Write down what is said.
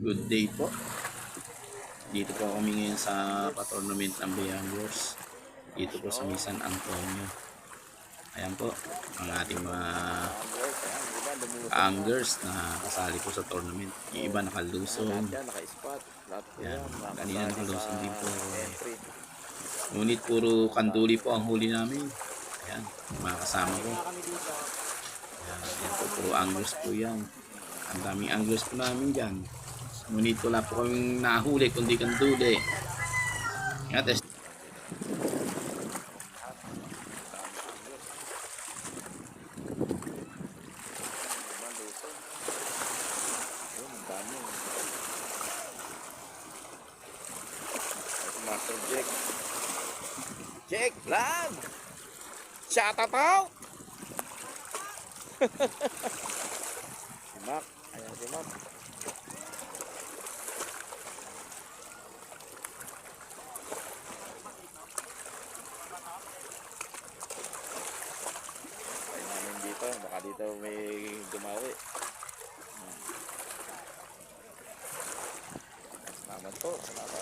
Good day po. Dito po kami ngayon sa pa-tournament ng Bayangers. Dito po sa San Antonio. Ayan po ang ating mga anglers na kasali po sa tournament. Yung iba nakalusong. Ayan, kanina nakalusong din po. Ngunit puro kanduli po ang huli namin. Ayan, mga kasama ko. Ayan po, puro anglers po yan. Ang daming anglers po namin dyan. Ngunit wala po kaming nahuli kundi kanduli. Ingat eh. Master Jack. Jack vlog. Shout out. Si Mac. Ayan si Mac. Tayo namin dito. Baka dito may dumawi. Salamat po. Salamat.